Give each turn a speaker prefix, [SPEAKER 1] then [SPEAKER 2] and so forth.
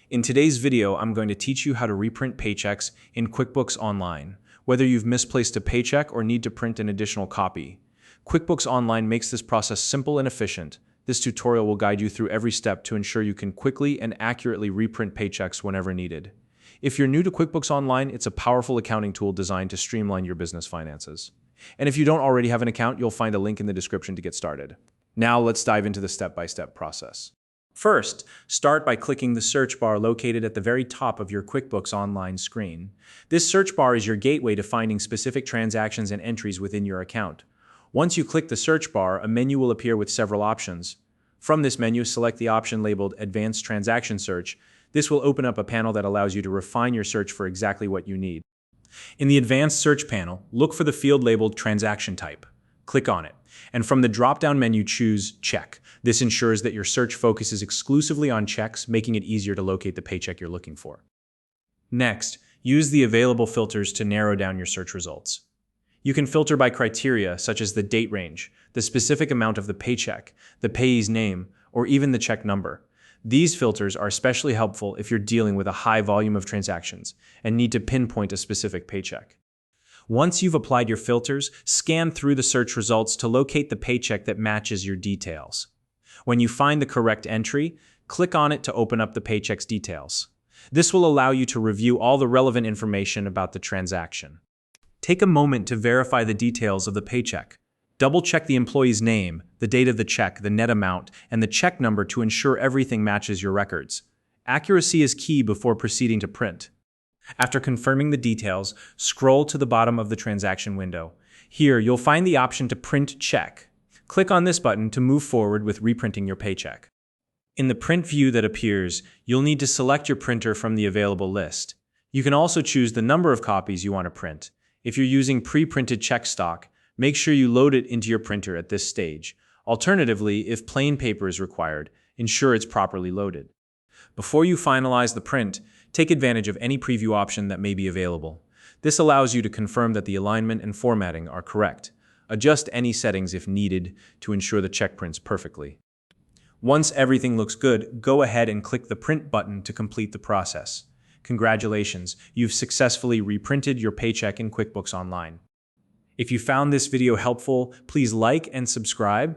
[SPEAKER 1] In today's video, I'm going to teach you how to reprint paychecks in QuickBooks Online, whether you've misplaced a paycheck or need to print an additional copy. QuickBooks Online makes this process simple and efficient. This tutorial will guide you through every step to ensure you can quickly and accurately reprint paychecks whenever needed. If you're new to QuickBooks Online, it's a powerful accounting tool designed to streamline your business finances. And if you don't already have an account, you'll find a link in the description to get started. Now let's dive into the step-by-step process. First, start by clicking the search bar located at the very top of your QuickBooks Online screen. This search bar is your gateway to finding specific transactions and entries within your account. Once you click the search bar, a menu will appear with several options. From this menu, select the option labeled Advanced Transaction Search. This will open up a panel that allows you to refine your search for exactly what you need. In the Advanced Search panel, look for the field labeled Transaction Type. Click on it, and from the drop-down menu, choose Check. This ensures that your search focuses exclusively on checks, making it easier to locate the paycheck you're looking for. Next, use the available filters to narrow down your search results. You can filter by criteria such as the date range, the specific amount of the paycheck, the payee's name, or even the check number. These filters are especially helpful if you're dealing with a high volume of transactions and need to pinpoint a specific paycheck. Once you've applied your filters, scan through the search results to locate the paycheck that matches your details. When you find the correct entry, click on it to open up the paycheck's details. This will allow you to review all the relevant information about the transaction. Take a moment to verify the details of the paycheck. Double-check the employee's name, the date of the check, the net amount, and the check number to ensure everything matches your records. Accuracy is key before proceeding to print. After confirming the details, scroll to the bottom of the transaction window. Here, you'll find the option to Print Check. Click on this button to move forward with reprinting your paycheck. In the print view that appears, you'll need to select your printer from the available list. You can also choose the number of copies you want to print. If you're using pre-printed check stock, make sure you load it into your printer at this stage. Alternatively, if plain paper is required, ensure it's properly loaded. Before you finalize the print, take advantage of any preview option that may be available. This allows you to confirm that the alignment and formatting are correct. Adjust any settings if needed to ensure the check prints perfectly. Once everything looks good, go ahead and click the Print button to complete the process. Congratulations, you've successfully reprinted your paycheck in QuickBooks Online. If you found this video helpful, please like and subscribe.